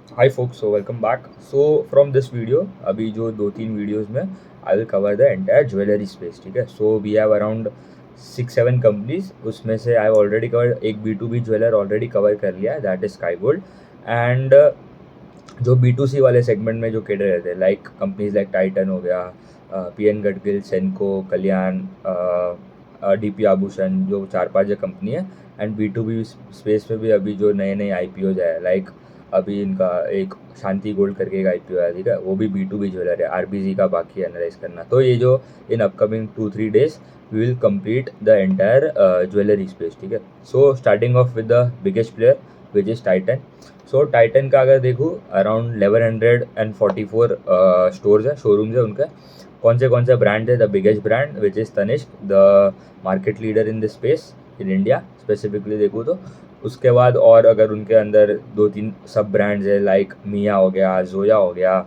Hi folks, so welcome back. So from this video, अभी जो दो तीन वीडियोस में I will cover the entire jewellery space. ठीक है, so we have around 6-7 companies. उसमें से आई ऑलरेडी कवर एक B2B ज्वेलर ऑलरेडी कवर कर लिया है, that is sky gold. And जो B2C वाले सेगमेंट में जो कैटर रहते हैं, लाइक कंपनीज लाइक टाइटन हो गया, PN गडगिल, सेनको, कल्याण, DP आभूषण, जो 4-5 कंपनी है. एंड B2B स्पेस में भी अभी जो नए नए IPOs आए, लाइक अभी इनका एक शांति गोल्ड करके एक IPO आया, ठीक है, वो भी B2B ज्वेलर है. RBG का बाकी एनालाइज करना. तो ये जो इन upcoming 2-3 days we will complete the entire jewellery space. ठीक है, so starting off with the biggest player which is Titan. सो टाइटन का अगर देखूँ, अराउंड 1144 स्टोर्स है, शोरूम्स है उनके. कौन से ब्रांड है? The biggest brand which is Tanishq, the market leader in this space in India specifically देखूँ तो. उसके बाद और अगर उनके अंदर दो तीन सब ब्रांड्स है, लाइक मिया हो गया, जोया हो गया,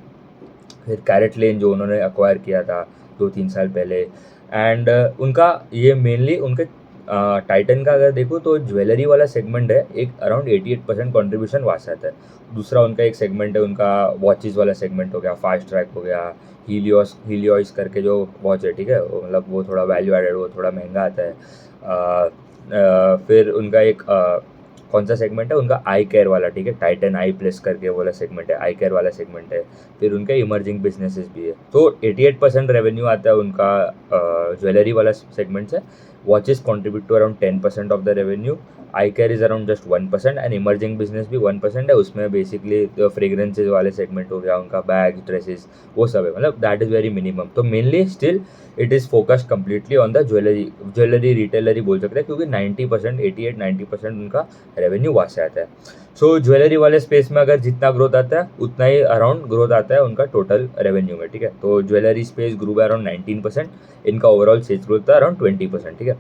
फिर कैरेट लेन जो उन्होंने अक्वायर किया था 2-3 साल पहले. एंड उनका ये मेनली उनके टाइटन का अगर देखो तो ज्वेलरी वाला सेगमेंट है, एक अराउंड 88% कॉन्ट्रीब्यूशन वहाँ से आता है. दूसरा उनका एक सेगमेंट है, उनका वॉचेस वाला सेगमेंट हो गया, फास्ट ट्रैक हो गया, हीलियोस करके जो वॉच है, ठीक है, मतलब वो थोड़ा वैल्यू एडेड, वो थोड़ा महंगा आता है. फिर उनका एक कौन सा सेगमेंट है उनका, आई केयर वाला, ठीक है, टाइटन आई प्लस करके वाला सेगमेंट है, आई केयर वाला सेगमेंट है. फिर उनके इमर्जिंग बिजनेसेस भी है. तो 88% रेवेन्यू आता है उनका ज्वेलरी वाला सेगमेंट से. Watches contribute to around 10% of the revenue. Eye care is around just 1%. And emerging business भी 1% है. उसमें बेसिकली फ्रेग्रेंसेज वाले सेगमेंट हो गया, उनका बैग, ड्रेसेस, वो सब है, मतलब दैट इज़ वेरी मिनिमम. तो mainly still it is focused completely on the jewellery retailer ही बोल सकते हैं, क्योंकि 90%, 88-90% उनका रेवेन्यू वहाँ से आता है. सो ज्वेलरी वाले स्पेस में अगर जितना ग्रोथ आता है उतना ही अराउंड ग्रोथ आता है उनका टोटल रेवेन्यू में. ठीक है, तो jewellery space grow by around 19%. इनका ओवरऑल सेल्स ग्रोथ था अराउंड 20%. ठीक है,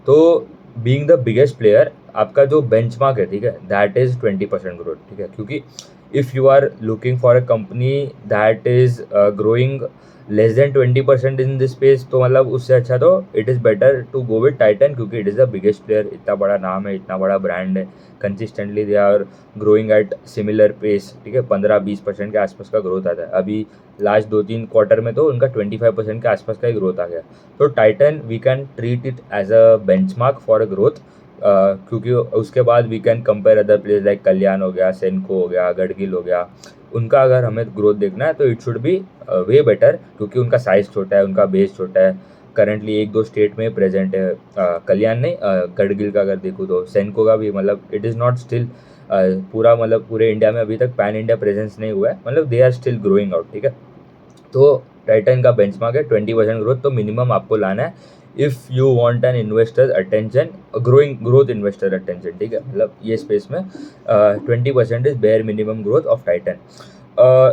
तो बीइंग द बिगेस्ट प्लेयर, आपका जो बेंचमार्क है, ठीक है, दैट इज़ 20% ग्रोथ. ठीक है, क्योंकि if you are looking for a company that is growing less than 20% in this space, तो मतलब उससे अच्छा तो it is better to go with Titan, क्योंकि it is the biggest player. इतना बड़ा नाम है, इतना बड़ा ब्रांड है, consistently they are growing at similar pace. ठीक है, 15-20% के आसपास का ग्रोथ आता है. अभी लास्ट 2-3 क्वार्टर में तो उनका 25% के आसपास का ही ग्रोथ आ गया. तो Titan we can treat it as a benchmark for a growth, क्योंकि उसके बाद we can compare other place like Kalyan हो गया, सेनको हो गया, गडगिल हो गया. उनका अगर हमें ग्रोथ देखना है तो it should be way better, क्योंकि उनका साइज़ छोटा है, उनका बेस छोटा है. करंटली 1-2 स्टेट में प्रेजेंट है. कल्याण नहीं, गडगिल का अगर देखूँ तो सेनको का भी, मतलब इट इज़ नॉट स्टिल पूरा, मतलब पूरे इंडिया में अभी तक पैन इंडिया प्रेजेंस नहीं हुआ है, मतलब they are still growing out. ठीक है, तो टाइटन का बेंचमार्क है 20% ग्रोथ, तो मिनिमम आपको लाना है if you want an investor attention, growing growth investor attention. ठीक है, मतलब ये स्पेस में 20% is bare minimum growth of Titan.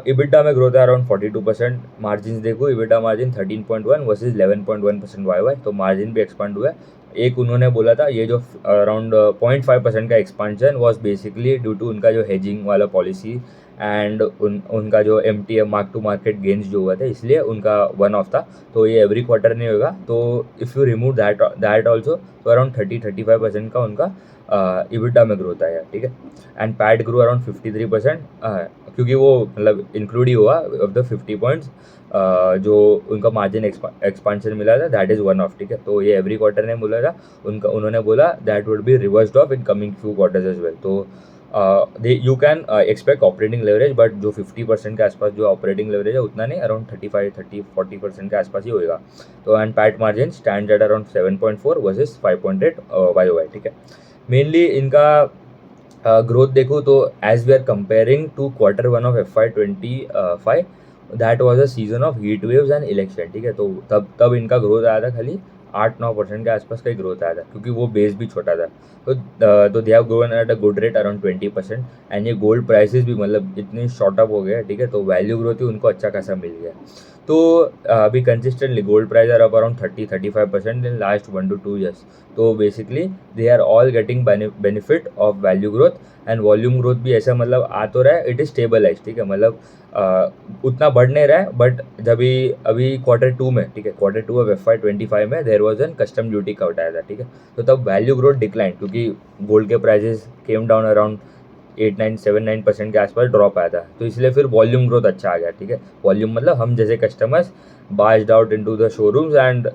EBITDA में ग्रोथ है अराउंड 42%. मार्जिन देखो, इबिटा मार्जिन 13.1 वर्सेज 11.1% वाई, तो मार्जिन भी एक्सपांड हुआ है. एक उन्होंने बोला था ये जो अराउंड 0.5% का expansion was basically due to उनका जो हेजिंग वाला पॉलिसी, एंड उनका जो MTM mark to market gains जो हुआ था, इसलिए उनका वन ऑफ था. तो ये एवरी क्वार्टर नहीं होगा. तो if you remove that also, तो अराउंड 30-35% का उनका इबिटा में ग्रोथ आया. ठीक है, एंड पैट ग्रो अराउंड 53%, क्योंकि वो मतलब इंक्लूड ही हुआ ऑफ द 50 पॉइंट्स जो उनका मार्जिन एक्सपांशन मिला था, दैट इज़ वन ऑफ. ठीक है, तो ये एवरी क्वार्टर नहीं बोला था उनका, उन्होंने बोला that would be reversed off in coming few quarters as well. तो you can expect operating leverage, but जो 50% के आसपास जो ऑपरेटिंग लेवरेज है उतना नहीं, अराउंड 35-40% के आसपास ही होएगा. तो and PAT margin stand at around 7.4 versus 5.8 YOY. ठीक है, मेनली इनका ग्रोथ देखो तो as we are comparing to Q1 of FY25, that was a season of heat waves and election. ठीक है, तो तब इनका ग्रोथ आया था खाली 8-9% के आसपास का ही ग्रोथ आया था, क्योंकि वो बेस भी छोटा था. तो दे have grown at a good rate around 20%. And ये गोल्ड प्राइसेस भी मतलब इतने शॉर्ट अप हो गए. ठीक है, तो वैल्यू ग्रोथ ही उनको अच्छा खासा मिल गया. तो अभी consistently gold price are up around 30-35% in last 1 to 2 years. तो basically they are all getting benefit of value growth. And volume growth भी ऐसा मतलब आ तो रहा है, इट इज़ स्टेबलाइज. ठीक है, मतलब उतना बढ़ नहीं रहा है, बट जब भी अभी Q2 में, ठीक है, Q2 ऑफ FY25 में there was an custom duty cut आया था. ठीक है, तो तब वैल्यू ग्रोथ डिक्लाइन, क्योंकि गोल्ड के प्राइजेस केम डाउन अराउंड 8-9 7-9% के आसपास ड्रॉप आया था, तो इसलिए फिर वॉल्यूम ग्रोथ अच्छा आ गया, ठीक है। वॉल्यूम मतलब हम जैसे customers biased out into the showrooms and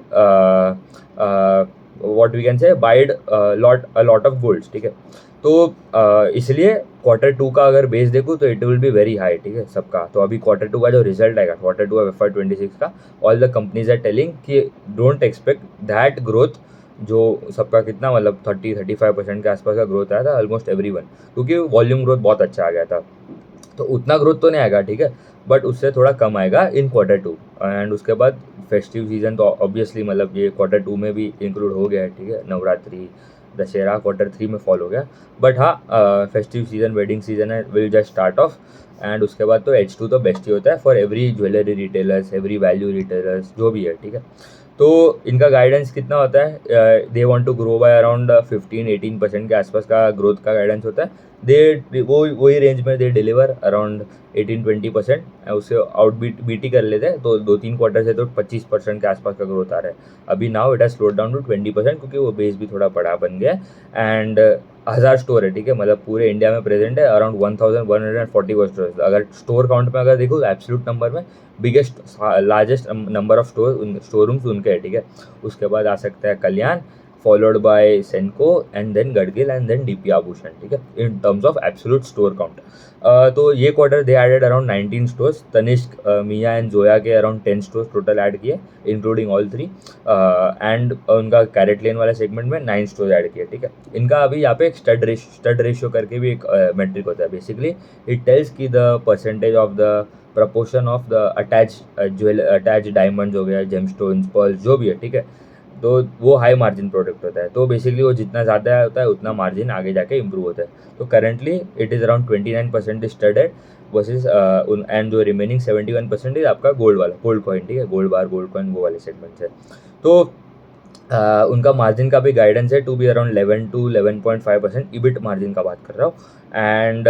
what we can say bide lot of golds, ठीक है। तो इसलिए Q2 का अगर बेस देखूँ तो it will be very high, ठीक है सबका। तो अभी Q2 का जो रिजल्ट आएगा, Q2 ऑफ FY 26 का, all the companies are telling कि डोंट एक्सपेक्ट दैट ग्रोथ, जो सबका कितना मतलब 30-35% के आसपास का ग्रोथ आया था ऑलमोस्ट एवरीवन, क्योंकि वॉल्यूम ग्रोथ बहुत अच्छा आ गया था। तो उतना ग्रोथ तो नहीं आएगा, ठीक है, बट उससे थोड़ा कम आएगा इन Q2। एंड उसके बाद फेस्टिव सीजन तो ऑब्वियसली मतलब ये Q2 में भी इंक्लूड हो गया है, ठीक है। नवरात्रि दशहरा Q3 में फॉल हो गया, बट हाँ फेस्टिव सीजन वेडिंग सीजन है will just start of. And उसके बाद तो H2 तो बेस्ट ही होता है for every jewellery retailers, every value retailers, जो भी है, ठीक है। तो इनका गाइडेंस कितना होता है, they want to grow by around 15-18% के आसपास का ग्रोथ का गाइडेंस होता है। दे वही रेंज में दे डिलीवर अराउंड 18-20%, उससे आउट बीटी कर लेते हैं। तो 2-3 क्वार्टर से तो 25% के आसपास का ग्रोथ आ रहा है। अभी now it has slowed down to 20%, क्योंकि वो बेस भी थोड़ा बड़ा बन गया है। एंड 1000 स्टोर है, ठीक है, मतलब पूरे इंडिया में प्रेजेंट है अराउंड 1140 स्टोर। अगर स्टोर काउंट में अगर देखो एब्सोल्यूट नंबर में biggest largest number of store rooms उनके है, ठीक है। उसके बाद आ सकता है Kalyan, followed by Senco and then Gadgil and then DP Abhushan, ठीक है, in terms of absolute store count. तो ये quarter they added around 19 stores. Tanishq, Mia and Zoya के अराउंड 10 स्टोर्स टोटल ऐड किए, इंक्लूडिंग ऑल 3। एंड उनका कैरेट लेन वाले सेगमेंट में 9 स्टोर्स ऐड किए, ठीक है। इनका अभी यहाँ पे एक स्टड रेशियो करके भी एक मेट्रिक होता है। बेसिकली इट टेल्स की the percentage of the proportion of the attach diamonds हो गया, जेमस्टोन्स, पर्ल्स, जो भी है, ठीक है। तो वो हाई मार्जिन प्रोडक्ट होता है, तो बेसिकली वो जितना ज़्यादा होता है उतना मार्जिन आगे जाके इम्प्रूव होता है। तो currently it is around 29% studded versus and जो रिमेनिंग 71% आपका गोल्ड कॉइन, ठीक है, गोल्ड बार, गोल्ड कॉइन, वो वाले सेगमेंट्स है। तो उनका मार्जिन का भी गाइडेंस है to be around 11 to 11.5%, EBIT margin का बात कर रहा हूँ। And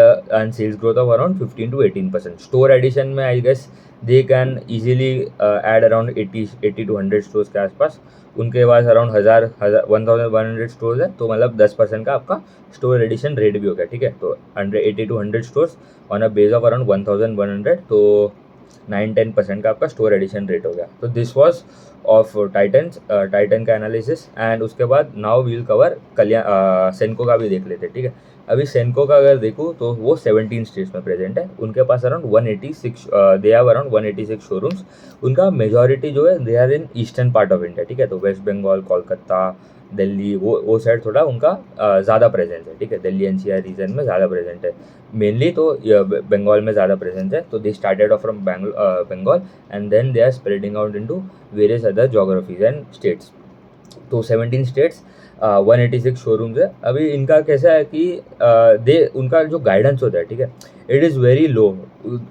sales growth of around 15 to 18%। Store addition में I guess they can easily add around 80 to 100 stores के आसपास। उनके पास अराउंड 1100 स्टोर्स है, तो मतलब 10% का आपका स्टोर एडिशन रेट भी हो गया, ठीक है। तो 80 to 100 stores on a base of around 1100, तो 9-10% का आपका स्टोर एडिशन रेट हो गया। तो दिस वॉज ऑफ टाइटन का एनालिसिस। एंड उसके बाद नाउ वील कवर सेनको का भी देख लेते हैं, ठीक है। अभी सेनको का अगर देखूँ तो वो 17 स्टेट्स में प्रेजेंट है। उनके पास around 186 they have around 186 showrooms. उनका मेजॉरिटी जो है they are in eastern part of India, ठीक है। तो वेस्ट बंगाल, कोलकाता, दिल्ली, वो साइड थोड़ा उनका ज़्यादा प्रेजेंस है, ठीक है। दिल्ली एनसीआर रीजन में ज़्यादा प्रेजेंट है, मेनली तो बंगाल में ज़्यादा प्रेजेंस है। तो they started off from Bengal and then they are spreading out into various other geographies and states. तो 17 स्टेट्स, 186 शोरूम्स है। अभी इनका कैसा है कि उनका जो गाइडेंस होता है, ठीक है, इट इज़ वेरी लो।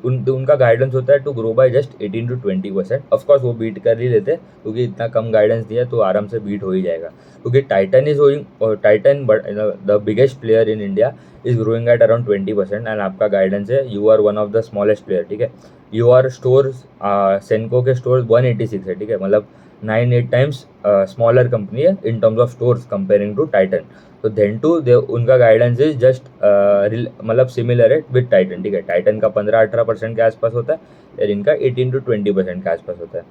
उनका गाइडेंस होता है to grow by just 18 to 20%। Of course वो बीट कर ही लेते हैं, क्योंकि इतना कम गाइडेंस दिया तो आराम से बीट हो ही जाएगा। क्योंकि Titan but the biggest player in India is growing at around 20%। And आपका गाइडेंस है you are one of the smallest player, ठीक है। यू आर स्टोर्स, सेनको के स्टोर्स 186 है, ठीक है, मतलब 9-8 टाइम्स स्मॉलर कंपनी है in terms of stores comparing to Titan. तो देन टू दे उनका गाइडेंस इज जस्ट मतलब सिमिलर है विद टाइटन, ठीक है। टाइटन का 15-18% के आसपास होता है, और इनका 18 to 20% के आसपास होता है।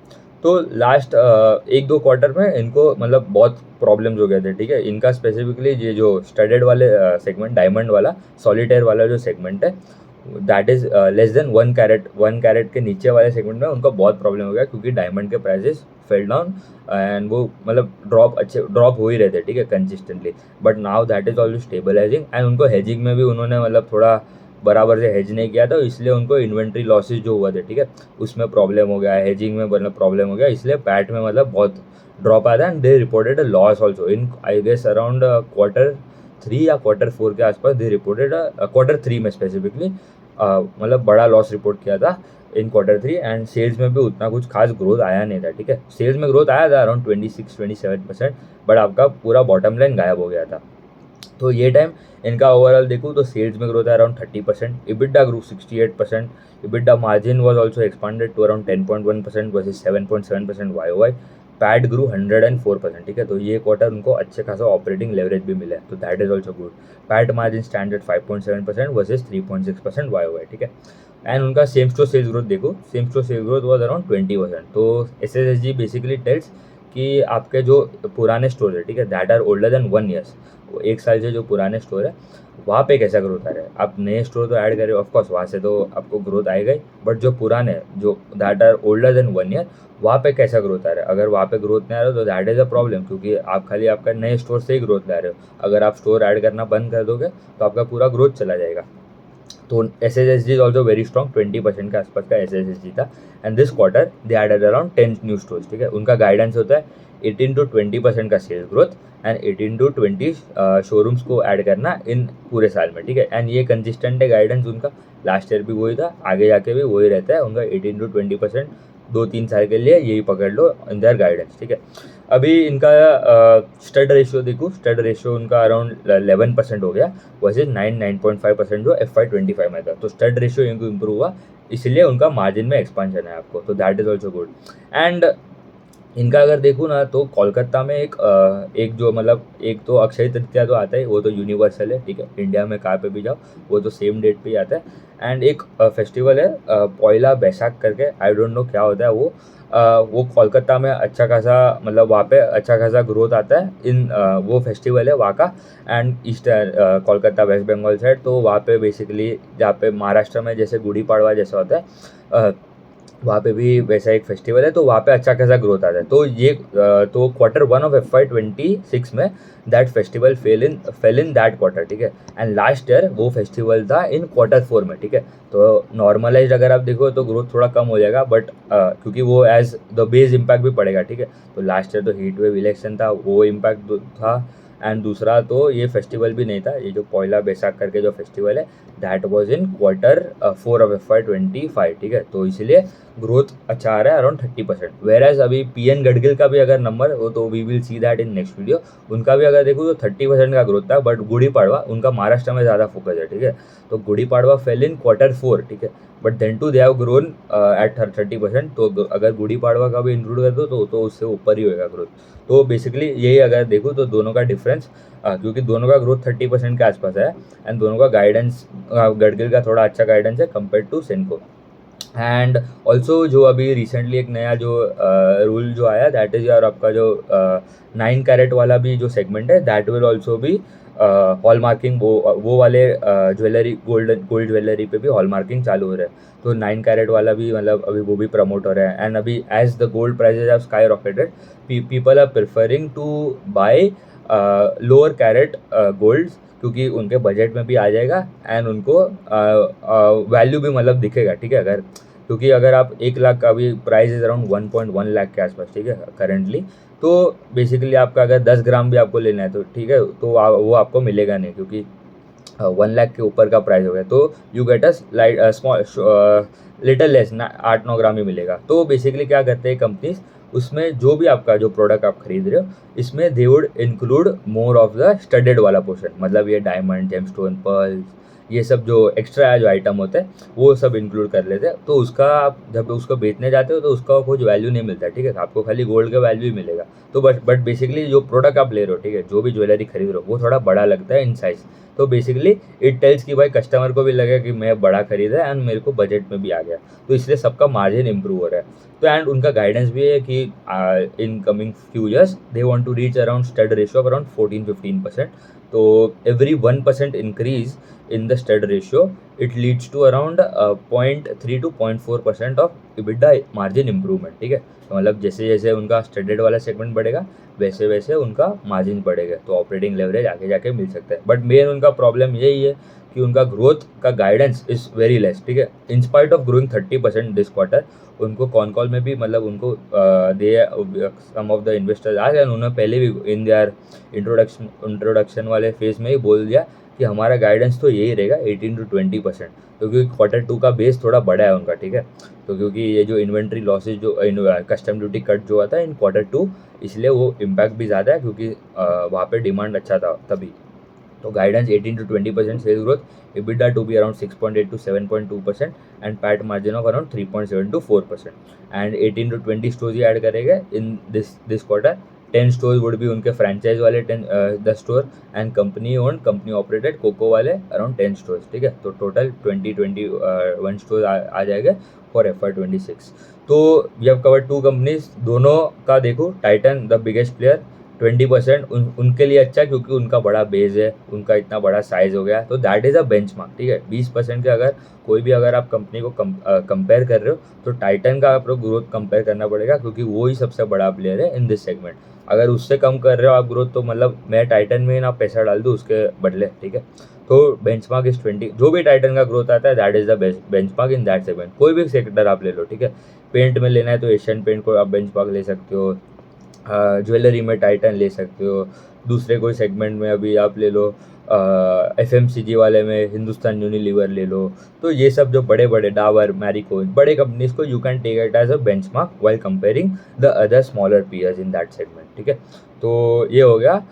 तो लास्ट 1-2 क्वार्टर में इनको मतलब बहुत प्रॉब्लम्स हो गए थे, ठीक है। इनका स्पेसिफिकली ये जो स्टडेड वाले सेगमेंट, डायमंड वाला, सॉलिटेयर वाला जो सेगमेंट है, that is less than 1 carat के नीचे वाले सेगमेंट में उनको बहुत प्रॉब्लम हो गया, क्योंकि डायमंड के प्राइसेस फेल डाउन एंड वो मतलब ड्रॉप हो ही रहे थे, ठीक है, consistently. But now that is also stabilising. And उनको हेजिंग में भी उन्होंने मतलब थोड़ा बराबर से हेज नहीं किया था, इसलिए उनको इन्वेंट्री लॉसेज जो हुआ थे, ठीक है, उसमें प्रॉब्लम हो गया, हेजिंग में मतलब प्रॉब्लम हो गया, इसलिए पैट में मतलब बहुत ड्रॉप आया था। And they reported a loss also in I guess around Q3 या Q4 के आसपास। दे रिपोर्टेड Q3 में स्पेसिफिकली मतलब बड़ा लॉस रिपोर्ट किया था इन Q3। एंड सेल्स में भी उतना कुछ खास ग्रोथ आया नहीं था, ठीक है। सेल्स में ग्रोथ आया था अराउंड 26-27%, बट आपका पूरा बॉटम लाइन गायब हो गया था। तो ये टाइम इनका ओवरऑल देखूँ तो सेल्स में ग्रोथ है around 30%, EBITDA grow 68%, EBITDA margin was also expanded to around 10.1% versus 7.7% YOY। PAT grew 104%, ठीक है। तो ये क्वार्टर उनको अच्छे खासा ऑपरेटिंग लेवरेज भी मिला है, तो that is also good. PAT margin standard 5.7% versus 3.6% YOY, ठीक है। एंड उनका सेम स्टोर सेल्स ग्रोथ देखो, same store sales growth was around 20%। तो SSSG बेसिकली टेल्स कि आपके जो पुराने स्टोर है, ठीक है, that are older than 1 years, वो 1 साल से जो पुराने स्टोर है वहाँ पे कैसा ग्रोथ आ रहा है। आप नए स्टोर तो ऐड करें, ऑफकोर्स वहाँ से तो आपको ग्रोथ आएगा ही, बट जो पुराने जो that are older than 1 year, वहाँ पे कैसा ग्रोथ आ रहा है। अगर वहाँ पे ग्रोथ नहीं आ रहा तो दैट इज़ अ प्रॉब्लम, क्योंकि आप खाली आपका नए स्टोर से ही ग्रोथ ला रहे हो। अगर आप स्टोर ऐड करना बंद कर दोगे तो आपका पूरा ग्रोथ चला जाएगा। तो SSSG is also very strong, 20% के आसपास का SSSG था। And this quarter they added around 10 new stores, ठीक है। उनका गाइडेंस होता है 18 to 20% का sales growth and 18 to 20 showrooms को ऐड करना इन पूरे साल में, ठीक है। एंड ये कंसिस्टेंट है गाइडेंस उनका, लास्ट ईयर भी वही था, आगे जाके भी वही रहता है उनका 18 to 20%, 2-3 साल के लिए यही पकड़ लो इन देयर गाइडेंस, ठीक है। अभी इनका स्टड रेशियो देखो, स्टड रेशियो उनका अराउंड 11% हो गया वर्सेज 9.5% जो FY25 में था। तो स्टड रेशियो इनको इम्प्रूव हुआ, इसलिए उनका मार्जिन में एक्सपांशन है आपको, तो that is also good. And इनका अगर देखूँ ना तो कोलकाता में एक जो मतलब एक तो अक्षय तृतीया तो आता है, वो तो यूनिवर्सल है, ठीक है। इंडिया में कहाँ पे भी जाओ वो तो सेम डेट पे ही आता है। एंड एक फेस्टिवल है पोइला बैसाख करके, आई डोंट नो क्या होता है वो कोलकाता में अच्छा खासा मतलब वहाँ पे अच्छा खासा ग्रोथ आता है इन वो फेस्टिवल है वहाँ का। And east Kolkata West Bengal side, तो वहाँ पे बेसिकली जहाँ पे महाराष्ट्र में जैसे गुड़ी पड़वा जैसा होता है वहाँ पे भी वैसा एक फेस्टिवल है, तो वहाँ पे अच्छा खासा ग्रोथ आता है। तो ये तो Q1 ऑफ FY26 में that festival fail in that quarter, ठीक है। एंड लास्ट ईयर वो फेस्टिवल था इन Q4 में, ठीक है। तो नॉर्मलाइज अगर आप देखो तो ग्रोथ थोड़ा कम हो जाएगा, बट क्योंकि वो एज द बेस इम्पैक्ट भी पड़ेगा, ठीक है। तो लास्ट ईयर तो हीट वेव इलेक्शन था, वो इम्पैक्ट था। एंड दूसरा तो ये फेस्टिवल भी नहीं था, ये जो पोइला बैसाख करके जो फेस्टिवल है that was in Q4 of FY25, ठीक है। तो इसलिए ग्रोथ अच्छा आ रहा है अराउंड 30%। वेर एज अभी PN गडगिल का भी अगर नंबर हो तो we will see that in next video, उनका भी अगर देखो तो 30% का ग्रोथ था। बट गुड़ी पाड़वा उनका महाराष्ट्र में ज़्यादा फोकस है, ठीक है। तो गुड़ी पाड़वा फेल इन Q4, ठीक है, but then too they have grown at 30%। तो अगर गुड़ी पाड़वा का भी इंक्लूड कर दो तो उससे ऊपर ही होएगा ग्रोथ। तो बेसिकली यही अगर देखो तो दोनों का डिफरेंस, क्योंकि दोनों का ग्रोथ 30% के आसपास है एंड दोनों का गाइडेंस गडगिल का थोड़ा अच्छा गाइडेंस है compare to Senco. And also जो अभी रिसेंटली एक नया जो रूल जो आया दैट इज़ यार आपका जो 9 कैरेट वाला भी जो सेगमेंट है दैट विल ऑल्सो भी हॉल मार्किंग, वो वाले ज्वेलरी गोल्ड ज्वेलरी पे भी हॉल मार्किंग चालू हो रहा है। तो 9 कैरेट वाला भी मतलब अभी वो भी प्रमोट हो रहा है। एंड अभी as the gold prices have skyrocketed, people are preferring to buy lower carat gold, क्योंकि उनके बजट में भी आ जाएगा एंड उनको वैल्यू भी मतलब दिखेगा, ठीक है। अगर क्योंकि अगर आप 1 लाख का भी प्राइस इज अराउंड 1.1 लाख के आसपास, ठीक है करेंटली, तो बेसिकली आपका अगर 10 ग्राम भी आपको लेना है तो ठीक है, तो वो आपको मिलेगा नहीं, क्योंकि 1 लाख के ऊपर का प्राइस हो गया तो you get us light small little less ना 8-9 ग्राम ही मिलेगा। तो बेसिकली क्या करते हैं कंपनीज, उसमें जो भी आपका जो प्रोडक्ट आप खरीद रहे हो इसमें they would include more of the studded वाला पोर्शन, मतलब ये डायमंड, जेमस्टोन, पर्ल्स, ये सब जो एक्स्ट्रा जो आइटम होते हैं वो सब इंक्लूड कर लेते हैं। तो उसका आप जब उसको बेचने जाते हो तो उसका कुछ वैल्यू नहीं मिलता, ठीक है। आपको खाली गोल्ड का वैल्यू ही मिलेगा। तो बट बेसिकली जो प्रोडक्ट आप ले रहे हो, ठीक है, जो भी ज्वेलरी खरीद रहे हो वो थोड़ा बड़ा लगता है इन साइज। तो बेसिकली इट टेल्स कि भाई कस्टमर को भी लगेगा कि मैं बड़ा खरीदा एंड मेरे को बजट में भी आ गया, तो इसलिए सबका मार्जिन इंप्रूव हो रहा है। तो एंड उनका गाइडेंस भी है कि in coming few years they want to reach around stud ratio of around 14-15%। तो every 1% increase in the stud ratio it leads to around 0.3 to 0.4% of EBITDA margin improvement, ठीक है। तो मतलब जैसे जैसे उनका स्टडेड वाला सेगमेंट बढ़ेगा वैसे वैसे उनका मार्जिन बढ़ेगा, तो ऑपरेटिंग लेवरेज आगे जाके मिल सकता है। बट मेन उनका प्रॉब्लम यही है कि उनका ग्रोथ का गाइडेंस इज वेरी लेस, ठीक है। In spite of growing 30% this quarter, उनको कॉन कॉल में भी मतलब उनको दे सम ऑफ द इन्वेस्टर्स आ गए, उन्होंने पहले भी इन देयर इंट्रोडक्शन वाले फेज में ही बोल दिया कि हमारा गाइडेंस तो यही रहेगा 18-20%, क्योंकि Q2 का बेस थोड़ा बड़ा है उनका, ठीक है। तो क्योंकि ये जो इन्वेंट्री लॉसेज जो कस्टम ड्यूटी कट जो आता है इन Q2, इसलिए वो इम्पैक्ट भी ज़्यादा है, क्योंकि वहाँ पे डिमांड अच्छा था तभी। तो guidance 18 to 20% sales growth, EBITDA to be around 6.8 to 7.2%, and PAT margin of around 3.7 to 4%. And 18 to 20 stores he add करेंगे in this quarter. 10 stores would be उनके franchise वाले 10 store, and company owned company operated COCO वाले around 10 stores, ठीक है. तो total 21 stores आ जाएंगे for FY26. तो we have covered 2 companies. दोनों का देखो, टाइटन द बिगेस्ट प्लेयर 20% उनके लिए अच्छा, क्योंकि उनका बड़ा बेस है, उनका इतना बड़ा साइज हो गया, तो दैट इज़ अ बेंचमार्क, ठीक है. 20% के अगर कोई भी अगर आप कंपनी को कंपेयर कर रहे हो, तो टाइटन का आपको ग्रोथ कंपेयर करना पड़ेगा, क्योंकि वो ही सबसे बड़ा प्लेयर है इन दिस सेगमेंट. अगर उससे कम कर रहे हो आप ग्रोथ, तो मतलब मैं टाइटन में ना पैसा डाल दूँ उसके बदले, ठीक है. तो बेंचमार्क इज 20. जो भी टाइटन का ग्रोथ आता है, that is the best benchmark in that segment. कोई भी सेक्टर आप ले लो, ठीक है. पेंट में लेना है तो एशियन पेंट को आप बेंचमार्क ले सकते हो, ज्वेलरी में टाइटन ले सकते हो, दूसरे कोई सेगमेंट में अभी आप ले लो, FMCG वाले में हिंदुस्तान यूनिलीवर ले लो. तो ये सब जो बड़े बड़े डाबर, मैरिको, बड़े कंपनीज को you can take it as a benchmark while comparing the other smaller peers in that segment, ठीक है. तो ये हो गया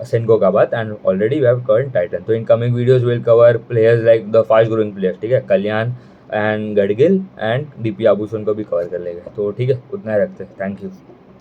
सेंको का बात. And already we have covered Titan. तो in coming videos will cover players like the fast growing players, ठीक है. Kalyan and Gadgil and DP Abhushan को भी कवर कर लेंगे. तो ठीक है, उतना ही रखते हैं. Thank you.